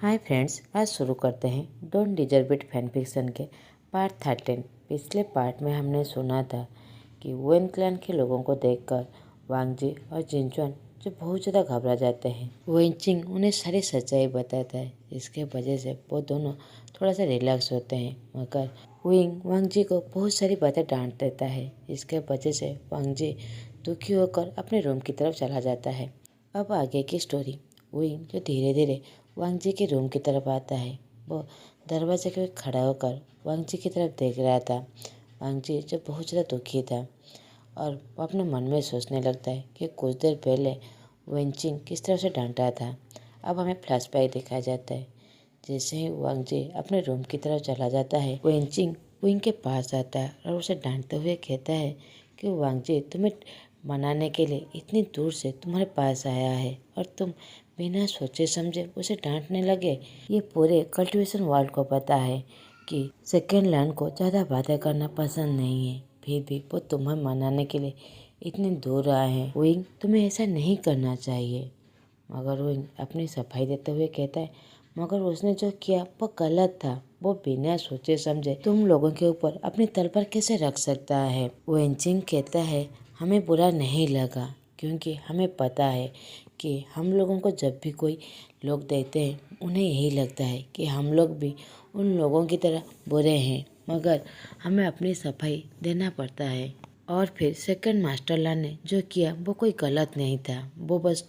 Hi friends, आज शुरू करते हैं don't deserve it fan fiction के पार्ट 13। पिछले पार्ट में हमने सुना था कि वुएन क्लैन के लोगों को देखकर वांग जी और जिनचुआन जो बहुत ज़्यादा घबरा जाते हैं। वेनचिंग उन्हें सारी सच्चाई बताता है, इसके वजह से वो दोनों थोड़ा सा रिलैक्स होते हैं। मगर विंग वांग जी को बहुत सारी बातें डांट देता है, इसके वजह से वांग जी दुखी होकर अपने रूम की तरफ चला जाता है। अब आगे की स्टोरी। विंग जो धीरे धीरे वांग जी के रूम की तरफ आता है, वो दरवाजे के खड़ा होकर वांग जी की तरफ देख रहा था। वांग जी जो बहुत ज़्यादा दुखी था और वो अपने मन में सोचने लगता है कि कुछ देर पहले वेनचिंग किस तरह से डांटा था। अब हमें फ्लैशबैक दिखाया जाता है। जैसे ही वांग जी अपने रूम की तरफ चला जाता है, वेनचिंग विंग के पास आता है और उसे डांटते हुए कहता है कि वांग जी तुम्हें मनाने के लिए इतनी दूर से तुम्हारे पास आया है और तुम बिना सोचे समझे उसे डांटने लगे। ये पूरे कल्टीवेशन वर्ल्ड को पता है कि सेकेंड लैंड को ज़्यादा बातें करना पसंद नहीं है, फिर भी वो तुम्हें मनाने के लिए इतनी दूर आए हैं। विंग तुम्हें ऐसा नहीं करना चाहिए। मगर विंग अपनी सफाई देते हुए कहता है मगर उसने जो किया वो गलत था। वो बिना सोचे समझे तुम लोगों के ऊपर अपनी तलवार कैसे रख सकता है। वेनचिंग कहता है हमें बुरा नहीं लगा क्योंकि हमें पता है कि हम लोगों को जब भी कोई लोग देखते हैं उन्हें यही लगता है कि हम लोग भी उन लोगों की तरह बुरे हैं, मगर हमें अपनी सफाई देना पड़ता है। और फिर सेकंड मास्टर ला ने जो किया वो कोई गलत नहीं था, वो बस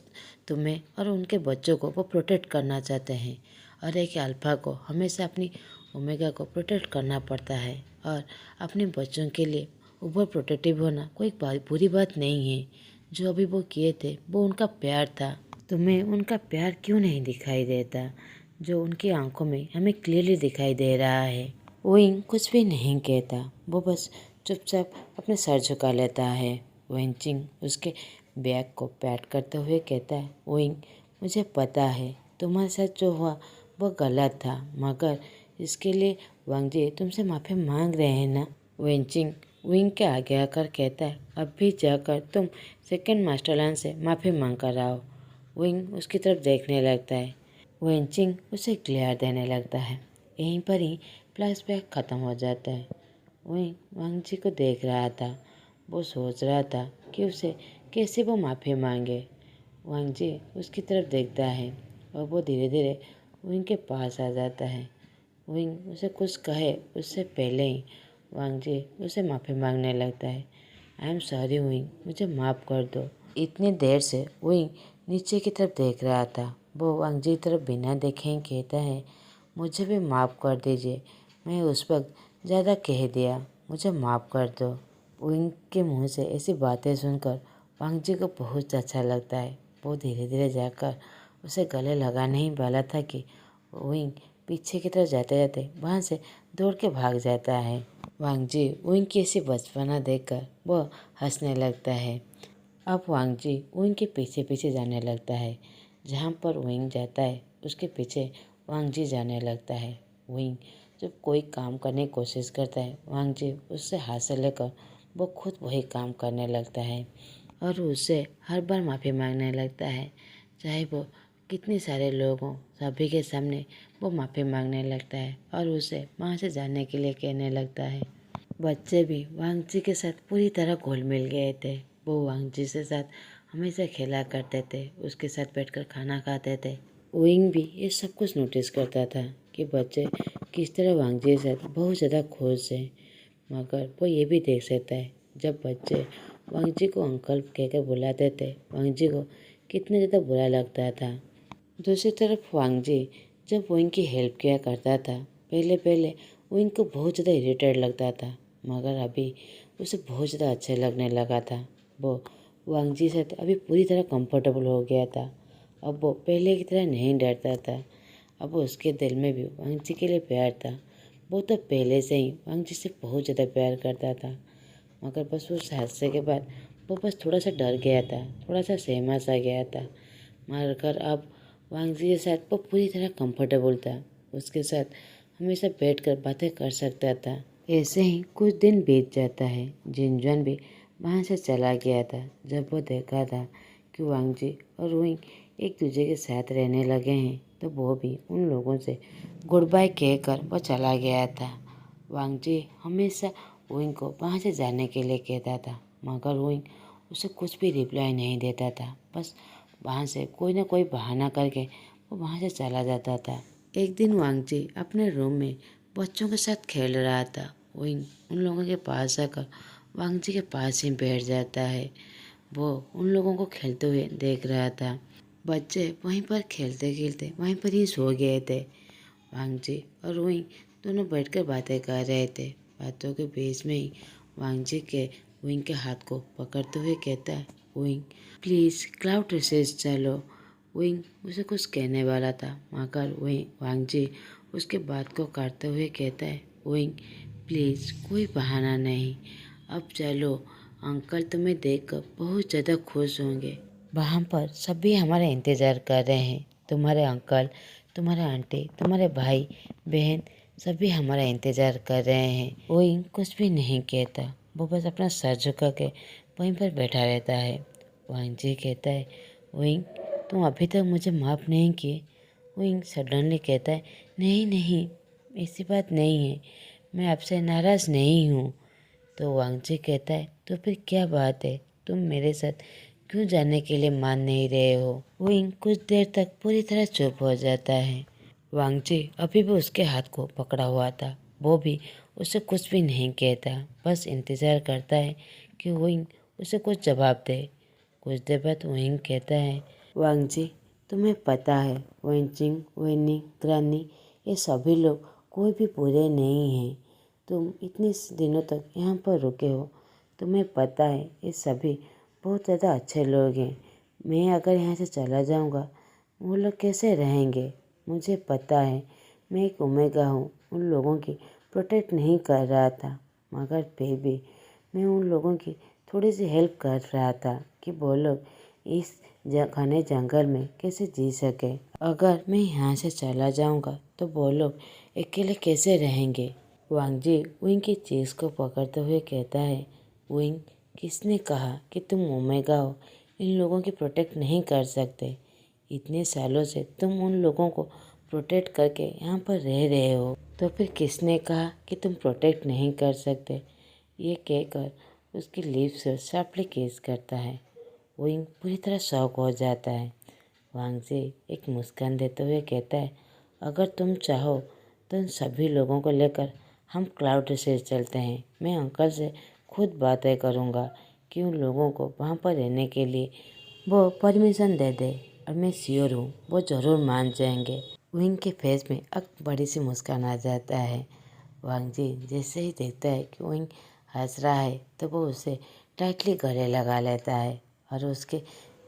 तुम्हें और उनके बच्चों को वो प्रोटेक्ट करना चाहते हैं और एक अल्फा को हमेशा अपनी ओमेगा को प्रोटेक्ट करना पड़ता है और अपने बच्चों के लिए ओवर प्रोटेक्टिव होना कोई बुरी बात नहीं है। जो अभी वो किए थे वो उनका प्यार था। तुम्हें उनका प्यार क्यों नहीं दिखाई देता जो उनकी आंखों में हमें क्लियरली दिखाई दे रहा है। विंग कुछ भी नहीं कहता, वो बस चुपचाप अपने सर झुका लेता है। वेनचिंग उसके बैग को पैट करते हुए कहता है विंग मुझे पता है तुम्हारे साथ जो हुआ वो गलत था, मगर इसके लिए वांग जी तुमसे माफ़ी मांग रहे हैं ना। वेनचिंग विंग के आगे आकर कहता है अब भी जाकर तुम सेकंड मास्टरलाइन से माफ़ी मांग कर आओ। विंग उसकी तरफ देखने लगता है। वेनचिंग उसे ग्लेयर देने लगता है। यहीं पर ही फ्लैशबैक ख़त्म हो जाता है। विंग वांग जी को देख रहा था, वो सोच रहा था कि उसे कैसे वो माफ़ी मांगे। वांग जी उसकी तरफ देखता है और वो धीरे धीरे विंग के पास आ जाता है। विंग उसे कुछ कहे उससे पहले ही वांग जी उसे माफ़ी मांगने लगता है। आई एम सॉरी विंग, मुझे माफ़ कर दो। इतनी देर से विंग नीचे की तरफ देख रहा था, वो वांग जी की तरफ बिना देखे ही कहता है मुझे भी माफ़ कर दीजिए, मैं उस वक्त ज़्यादा कह दिया, मुझे माफ़ कर दो। विंग के मुंह से ऐसी बातें सुनकर वांग जी को बहुत अच्छा लगता है। वो धीरे धीरे जाकर उसे गले लगाने ही वाला था कि विंग पीछे की तरफ जाते जाते वहाँ से दौड़ के भाग जाता है। वांग जी विंग की ऐसी बचपना देखकर वो हंसने लगता है। अब वांग जी विंग के पीछे पीछे जाने लगता है। जहाँ पर विंग जाता है उसके पीछे वांग जी जाने लगता है। विंग जब कोई काम करने की कोशिश करता है, वांग जी उससे हाथ से लेकर वो खुद वही काम करने लगता है और उससे हर बार माफ़ी मांगने लगता है। चाहे वो कितने सारे लोग हों, सभी के सामने वो माफ़ी मांगने लगता है और उसे वहाँ से जाने के लिए कहने लगता है। बच्चे भी वांग जी के साथ पूरी तरह घुल मिल गए थे। वो वांग जी के साथ हमेशा खेला करते थे, उसके साथ बैठकर खाना खाते थे। विंग भी ये सब कुछ नोटिस करता था कि बच्चे किस तरह वांग जी के साथ बहुत ज़्यादा खुश हैं, मगर वो ये भी देख सकता है जब बच्चे वांग जी को अंकल कहकर बुलाते थे, वांग जी को कितना ज़्यादा बुरा लगता था। दूसरी तरफ वांग जी जब विंग की हेल्प किया करता था, पहले पहले विंग को बहुत ज़्यादा इरिटेट लगता था, मगर अभी उसे बहुत ज़्यादा अच्छा लगने लगा था। वो वांग जी से अभी पूरी तरह कंफर्टेबल हो गया था। अब वो पहले की तरह नहीं डरता था। अब उसके दिल में भी वांग जी के लिए प्यार था। वो तो पहले से ही वांग जी से बहुत ज़्यादा प्यार करता था, मगर बस उस हादसे के बाद वो बस थोड़ा सा डर गया था, थोड़ा सा सहमा सा गया था। मगर अब वांग जी के साथ वो पूरी तरह कंफर्टेबल था। उसके साथ हमेशा बैठकर बातें कर सकता था। ऐसे ही कुछ दिन बीत जाता है। जिनजुआन भी वहाँ से चला गया था। जब वो देखा था कि वांग जी और विंग एक दूसरे के साथ रहने लगे हैं, तो वो भी उन लोगों से गुड बाय कहकर वो चला गया था। वांग जी हमेशा विंग को वहाँ से जाने के लिए कहता था, मगर विंग उसे कुछ भी रिप्लाई नहीं देता था। बस वहाँ से कोई ना कोई बहाना करके वो वहाँ से चला जाता था। एक दिन वांग जी अपने रूम में बच्चों के साथ खेल रहा था। विंग उन लोगों के पास आकर वांग जी के पास ही बैठ जाता है। वो उन लोगों को खेलते हुए देख रहा था। बच्चे वहीं पर खेलते खेलते वहीं पर ही सो गए थे। वांग जी और विंग दोनों बैठकर बातें कर रहे थे। बातों के बीच में ही वांग जी के विंग के हाथ को पकड़ते हुए कहता है, विंग प्लीज़ क्लाउड रेसेस चलो। विंग उसे कुछ कहने वाला था, मगर वांग जी उसके बात को काटते हुए कहता है, विंग प्लीज़ कोई बहाना नहीं, अब चलो, अंकल तुम्हें देखकर बहुत ज़्यादा खुश होंगे। वहाँ पर सभी हमारा इंतज़ार कर रहे हैं। तुम्हारे अंकल, तुम्हारे आंटी, तुम्हारे भाई बहन सभी हमारा इंतज़ार कर रहे हैं। कोई कुछ भी नहीं कहता, वो बस अपना सर झुका के वहीं पर बैठा रहता है। वांग जी कहता है, विंग तुम अभी तक मुझे माफ़ नहीं किए। विंग सडनली कहता है, नहीं नहीं, ऐसी बात नहीं है, मैं आपसे नाराज़ नहीं हूँ। तो वांग जी कहता है, तो फिर क्या बात है, तुम मेरे साथ क्यों जाने के लिए मान नहीं रहे हो। विंग कुछ देर तक पूरी तरह चुप हो जाता है। वांग जी अभी भी उसके हाथ को पकड़ा हुआ था। वो भी उसे कुछ भी नहीं कहता, बस इंतज़ार करता है कि विंग उसे कुछ जवाब दे। कुछ देर बाद विंग कहता है, वांग जी तुम्हें पता है वेंचिंग, वेनी, ग्रानी ये सभी लोग कोई भी बुरे नहीं हैं। तुम इतने दिनों तक यहाँ पर रुके हो, तुम्हें पता है ये सभी बहुत ज़्यादा अच्छे लोग हैं। मैं अगर यहाँ से चला जाऊँगा वो लोग कैसे रहेंगे। मुझे पता है मैं एक ओमेगा हूँ, उन लोगों की प्रोटेक्ट नहीं कर रहा था, मगर फिर भी मैं उन लोगों की थोड़ी सी हेल्प कर रहा था कि वो लोग इस घने जंगल में कैसे जी सके। अगर मैं यहाँ से चला जाऊँगा तो वो लोग अकेले कैसे रहेंगे। वांग जी विंग की चीज़ को पकड़ते हुए कहता है, विंग किसने कहा कि तुम ओमेगा हो, इन लोगों की प्रोटेक्ट नहीं कर सकते। इतने सालों से तुम उन लोगों को प्रोटेक्ट करके यहाँ पर रह रहे हो, तो फिर किसने कहा कि तुम प्रोटेक्ट नहीं कर सकते। ये कहकर उसकी लिप्स से शार्पली किस करता है। विंग पूरी तरह शॉक हो जाता है। वांग जी एक मुस्कान देते हुए कहता है, अगर तुम चाहो तो इन सभी लोगों को लेकर हम क्लाउड से चलते हैं। मैं अंकल से खुद बातें करूँगा कि उन लोगों को वहाँ पर रहने के लिए वो परमिशन दे दे, और मैं श्योर हूँ वो ज़रूर मान जाएंगे। विंग के फेस में एक बड़ी सी मुस्कान आ जाता है। वांग जी जैसे ही देखता है कि विंग हंस रहा है तो वो उसे टाइटली गले लगा लेता है और उसके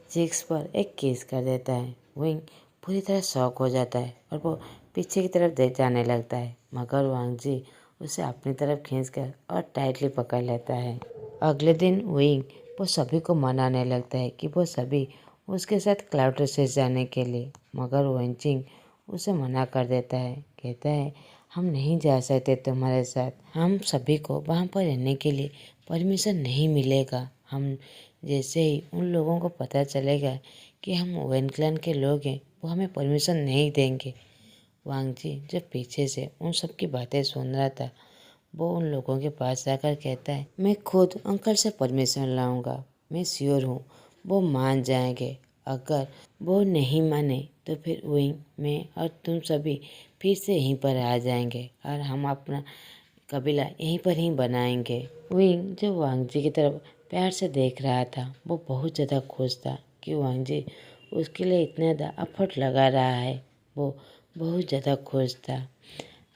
चीक्स पर एक किस कर देता है। विंग पूरी तरह शॉक हो जाता है और वो पीछे की तरफ देख जाने लगता है, मगर वांग जी उसे अपनी तरफ खींचकर और टाइटली पकड़ लेता है। अगले दिन विंग वो सभी को मनाने लगता है कि वो सभी उसके साथ क्लाउड रेसेस जाने के लिए, मगर वेंचिंग उसे मना कर देता है। कहता है, हम नहीं जा सकते तुम्हारे साथ, हम सभी को वहाँ पर रहने के लिए परमिशन नहीं मिलेगा। हम जैसे ही उन लोगों को पता चलेगा कि हम ओवेन क्लैन के लोग हैं, वो हमें परमिशन नहीं देंगे। वांग जी जो पीछे से उन सब की बातें सुन रहा था, वो उन लोगों के पास जाकर कहता है, मैं खुद अंकल से परमिशन लाऊंगा, मैं श्योर हूँ वो मान जाएंगे। अगर वो नहीं माने तो फिर विंग, मैं और तुम सभी फिर से यहीं पर आ जाएंगे और हम अपना कबीला यहीं पर ही बनाएंगे। विंग जो वांग जी की तरफ प्यार से देख रहा था, वो बहुत ज़्यादा खुश था कि वांग जी उसके लिए इतना ज़्यादा एफर्ट लगा रहा है। वो बहुत ज़्यादा खुश था।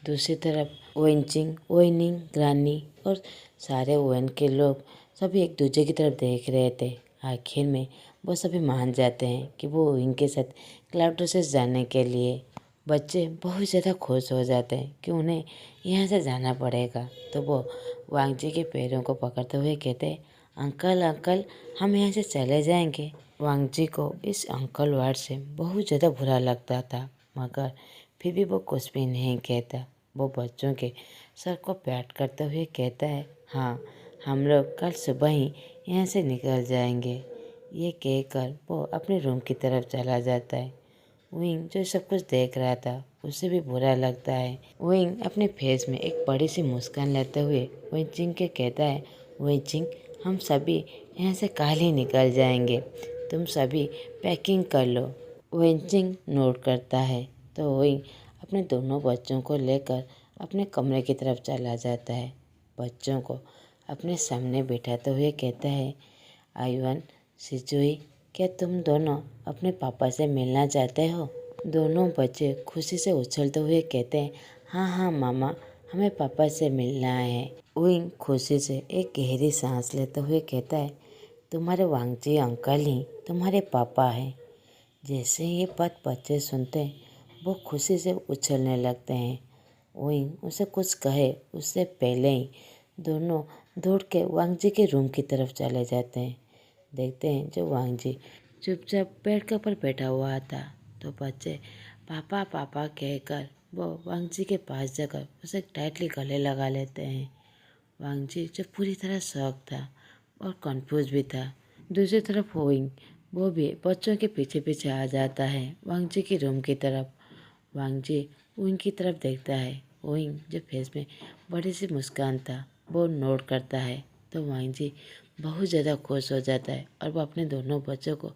दूसरी तरफ वेंचिंग, वेनिंग, ग्रानी और सारे ओवेन के लोग सभी एक दूसरे की तरफ देख रहे थे। आखिर में वो सभी मान जाते हैं कि वो इनके साथ क्लाउड रेसेस जाने के लिए। बच्चे बहुत ज़्यादा खुश हो जाते हैं कि उन्हें यहाँ से जाना पड़ेगा, तो वो वांग जी के पैरों को पकड़ते हुए कहते हैं, अंकल अंकल हम यहाँ से चले जाएंगे। वांग जी को इस अंकल वर्ड से बहुत ज़्यादा बुरा लगता था, मगर फिर भी वो कुछ भी नहीं कहता। वो बच्चों के सर को पैट करते हुए कहता है, हाँ हम लोग कल सुबह ही यहाँ से निकल जाएंगे। ये कहकर वो अपने रूम की तरफ चला जाता है। विंग जो सब कुछ देख रहा था उसे भी बुरा लगता है। विंग अपने फेस में एक बड़ी सी मुस्कान लेते हुए वेनचिंग के कहता है, वेनचिंग हम सभी यहाँ से कल ही निकल जाएंगे, तुम सभी पैकिंग कर लो। वेनचिंग नोट करता है तो विंग अपने दोनों बच्चों को लेकर अपने कमरे की तरफ चला जाता है। बच्चों को अपने सामने बिठाते हुए कहता है, आयुन, सिजुई, क्या तुम दोनों अपने पापा से मिलना चाहते हो? दोनों बच्चे खुशी से उछलते हुए कहते हैं, हाँ हाँ मामा, हमें पापा से मिलना है। विंग खुशी से एक गहरी सांस लेते हुए कहता है, तुम्हारे वांगजी अंकल ही तुम्हारे पापा हैं। जैसे ही ये बात बच्चे सुनते हैं वो खुशी से उछलने लगते हैं। विंग उसे कुछ कहे उससे पहले ही दोनों दौड़ के वांगजी के रूम की तरफ चले जाते हैं। देखते हैं जो वांगजी चुपचाप बेड के ऊपर बैठा हुआ था तो बच्चे पापा पापा कहकर वो वांगजी के पास जाकर उसे टाइटली गले लगा लेते हैं। वांगजी जो पूरी तरह शॉक था और कंफ्यूज भी था। दूसरी तरफ विंग वो भी बच्चों के पीछे पीछे आ जाता है वांगजी के रूम की तरफ। वांगजी विंग की तरफ देखता है। विंग जो फेस में बड़ी सी मुस्कान था वो नोट करता है तो वांगजी बहुत ज़्यादा खुश हो जाता है और वो अपने दोनों बच्चों को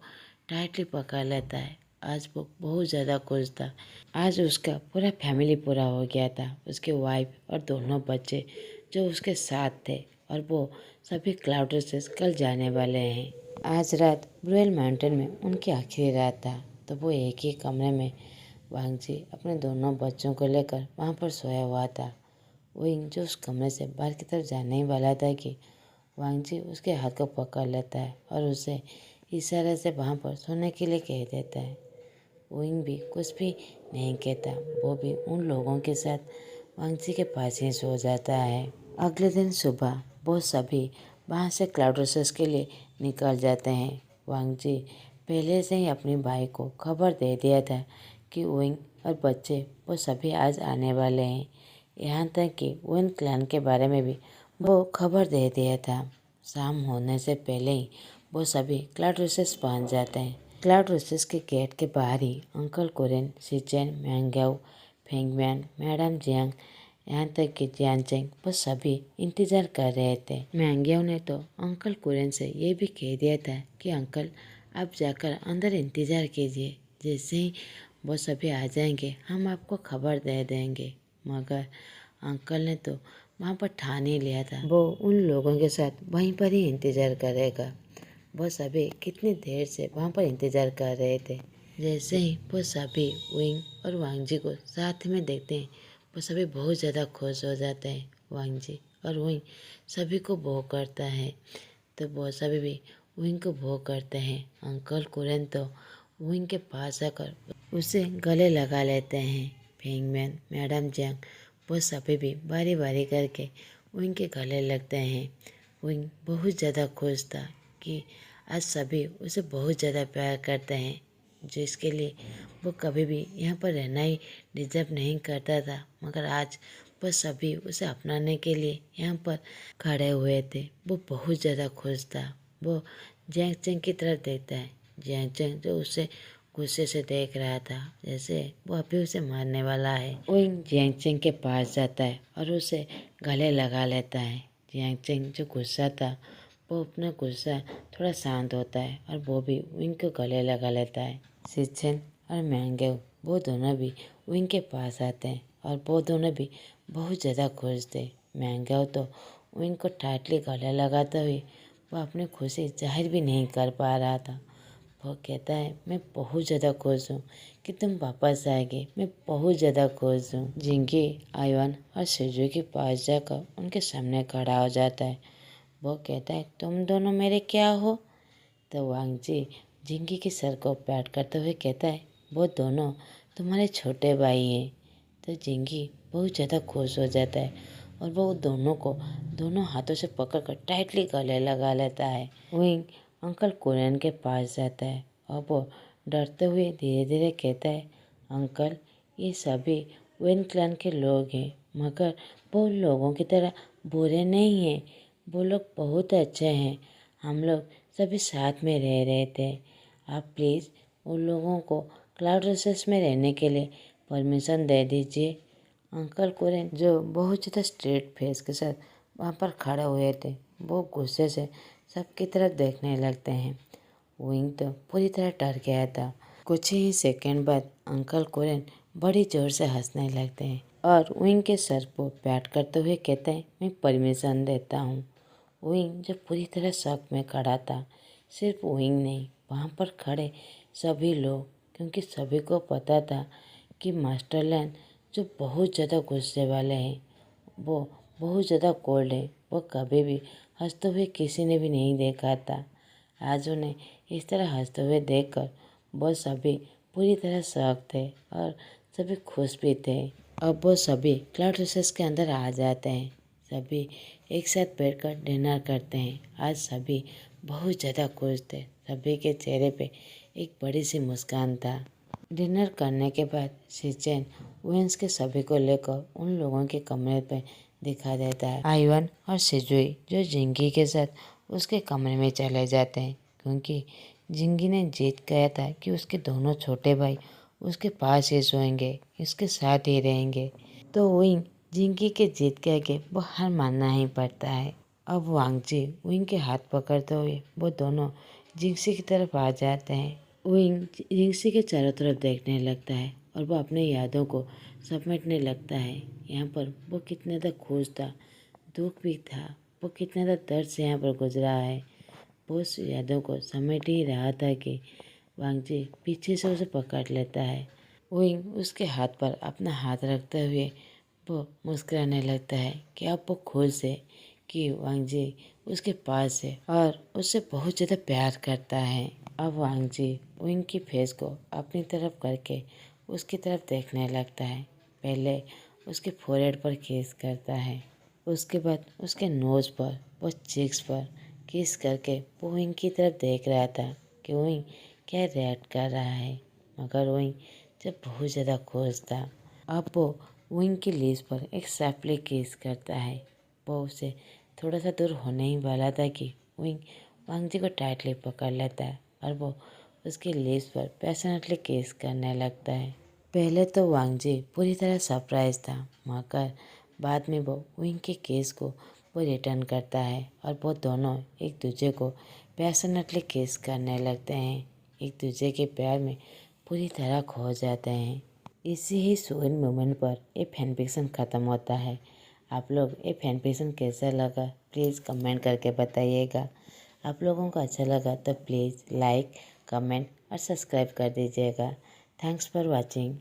टाइटली पकड़ लेता है। आज वो बहुत ज़्यादा खुश था। आज उसका पूरा फैमिली पूरा हो गया था, उसके वाइफ और दोनों बच्चे जो उसके साथ थे, और वो सभी क्लाउड रेसेस कल जाने वाले हैं। आज रात ब्रुएल माउंटेन में उनकी आखिरी रात था तो वो एक ही कमरे में वांगजी अपने दोनों बच्चों को लेकर वहाँ पर सोया हुआ था। विंग जो उस कमरे से बाहर की तरफ जाने ही वाला था कि वांगजी उसके हाथ को पकड़ लेता है और उसे इशारे से वहाँ पर सोने के लिए कह देता है। विंग भी कुछ भी नहीं कहता, वो भी उन लोगों के साथ वांगजी के पास ही सो जाता है। अगले दिन सुबह वो सभी वहाँ से क्लाउड रेसेस के लिए निकल जाते हैं। वांगजी पहले से ही अपने भाई को खबर दे दिया था कि विंग और बच्चे वो सभी आज आने वाले हैं। यहाँ तक कि विंग क्लैन के बारे में भी वो खबर दे दिया था। शाम होने से पहले ही वो सभी क्लाउड रेसेस पहुँच जाते हैं। क्लाउड रेसेस के गेट के बाहर ही अंकल कुरेन, शिचेन, मैंग्याओ, फेंगमैन, मैडम जियांग, यहाँ तक कि जियांचेंग वो सभी इंतज़ार कर रहे थे। मैंग्याओ ने तो अंकल कुरेन से ये भी कह दिया था कि अंकल आप जाकर अंदर इंतज़ार कीजिए, जैसे ही वो सभी आ जाएंगे हम आपको खबर दे देंगे। मगर अंकल ने तो वहाँ पर ठान ही लिया था वो उन लोगों के साथ वहीं पर ही इंतज़ार करेगा। वो सभी कितनी देर से वहाँ पर इंतज़ार कर रहे थे। जैसे ही वो सभी विंग और वांगजी को साथ में देखते हैं वो सभी बहुत ज़्यादा खुश हो जाते हैं। वांगजी और विंग सभी को बो करता है तो वो सभी भी विंग को बो करते हैं। अंकल कुरेन तो विंग के पास आकर उसे गले लगा लेते हैं। फेंगमैन, मैडम जियांग वो सभी भी बारी बारी करके विंग के गले लगते हैं। विंग बहुत ज़्यादा खुश था कि आज सभी उसे बहुत ज़्यादा प्यार करते हैं, जिसके लिए वो कभी भी यहाँ पर रहना ही डिजर्व नहीं करता था। मगर आज वो सभी उसे अपनाने के लिए यहाँ पर खड़े हुए थे। वो बहुत ज़्यादा खुश था। वो जियांगचेंग की तरफ देखता है। जियांगचेंग जो उसे गुस्से से देख रहा था जैसे वो अभी उसे मारने वाला है। विंग जियांगचेंग के पास जाता है और उसे गले लगा लेता है। जियांगचेंग जो गुस्सा था वो अपना गुस्सा थोड़ा शांत होता है और वो भी विंग को गले लगा लेता है। शिचेन और मैंग्याओ वो दोनों भी विंग के पास आते हैं और वो दोनों भी बहुत ज़्यादा खुश थे। मैंग्याओ तो विंग को टाइटली गले लगाते हुए वो अपनी खुशी जाहिर भी नहीं कर पा रहा था। वो कहता है, मैं बहुत ज़्यादा खुश हूँ कि तुम वापस आ गए, मैं बहुत ज़्यादा खुश हूँ। जिंगी, आयुन और शिजू के पास जाकर उनके सामने खड़ा हो जाता है। वो कहता है, तुम दोनों मेरे क्या हो? तो वांगजी जिंगी के सर को पैट करते हुए कहता है, वो दोनों तुम्हारे छोटे भाई हैं। तो जिंगी बहुत ज़्यादा खुश हो जाता है और वो दोनों को दोनों हाथों से पकड़कर टाइटली गले लगा लेता है। विंग अंकल कुरेन के पास जाता है और वो डरते हुए धीरे धीरे कहता है, अंकल ये सभी वेन क्लैन के लोग हैं, मगर वो लोगों की तरह बुरे नहीं हैं, वो लोग बहुत अच्छे हैं। हम लोग सभी साथ में रह रहे थे, आप प्लीज़ उन लोगों को क्लाउड रेसेस में रहने के लिए परमिशन दे दीजिए। अंकल कोरेन, जो बहुत ज़्यादा स्ट्रेट फेस के साथ वहाँ पर खड़े हुए थे, वो गुस्से से सबकी तरफ देखने लगते हैं। विंग तो पूरी तरह डर गया था। कुछ ही सेकंड बाद अंकल कोरेन बड़ी जोर से हंसने लगते हैं और विंग के सर पर पैट करते हुए कहते हैं, मैं परमिशन देता हूँ। विंग जो पूरी तरह शक में खड़ा था, सिर्फ विंग नहीं, वहाँ पर खड़े सभी लोग, क्योंकि सभी को पता था कि मास्टरलैंड जो बहुत ज़्यादा गुस्से वाले हैं, वो बहुत ज़्यादा कोल्ड है। वो कभी भी हंसते हुए किसी ने भी नहीं देखा था। आज उन्हें इस तरह हंसते हुए देखकर वो सभी पूरी तरह शॉक थे और सभी खुश भी थे। अब वो सभी क्लाउड रिसेस के अंदर आ जाते हैं। सभी एक साथ बैठकर डिनर करते हैं। आज सभी बहुत ज़्यादा खुश थे। सभी के चेहरे पे एक बड़ी सी मुस्कान था। डिनर करने के बाद शिचेन वेंस के सभी को लेकर उन लोगों के कमरे पे दिखा देता है। आइवन और सिजुई जो जिंगी के साथ उसके कमरे में चले जाते हैं, क्योंकि जिंगी ने जीत गया था कि उसके दोनों छोटे भाई उसके पास ही सोएंगे, उसके साथ ही रहेंगे। तो विंग जिंगी के जीत के आगे वो हार मानना ही पड़ता है। अब वांगजी विंग के हाथ पकड़ते हुए वो दोनों जिंगसी की तरफ आ जाते हैं। विंग जिंगसी के चारों तरफ देखने लगता है और वो अपने यादों को समेटने लगता है। यहाँ पर वो कितना ज़्यादा खुश था, दुख भी था, वो कितना ज़्यादा दर्द से यहाँ पर गुजरा है। वो उस यादों को समेट ही रहा था कि वांगजी पीछे से उसे पकड़ लेता है। विंग उसके हाथ पर अपना हाथ रखते हुए वो मुस्कुराने लगता है कि अब वो खुश है कि वांगजी उसके पास है और उससे बहुत ज़्यादा प्यार करता है। अब वांगजी विंग की फेस को अपनी तरफ करके उसकी तरफ देखने लगता है। पहले उसके फोरहेड पर किस करता है, उसके बाद उसके नोज़ पर, वो चीक्स पर किस करके वो विंग की तरफ देख रहा था कि विंग क्या रिएक्ट कर रहा है। मगर विंग जब बहुत ज़्यादा खुश था। अब वो विंग की लीज पर एक सैफली किस करता है। वो उसे थोड़ा सा दूर होने ही वाला था कि विंग वांगजी को टाइटली पकड़ लेता है और वो उसकी लीज पर पैशनेटली किस करने लगता है। पहले तो वांगजी पूरी तरह सरप्राइज था, मगर बाद में वो विंग के किस को वो रिटर्न करता है और वो दोनों एक दूसरे को पैशनेटली किस करने लगते हैं। एक दूसरे के प्यार में पूरी तरह खो जाते हैं। इसी ही स्वीट मोमेंट पर ये फैन फिक्शन ख़त्म होता है। आप लोग ये फैन फिक्शन कैसा लगा प्लीज़ कमेंट करके बताइएगा। आप लोगों को अच्छा लगा तो प्लीज़ लाइक, कमेंट और सब्सक्राइब कर दीजिएगा। Thanks for watching.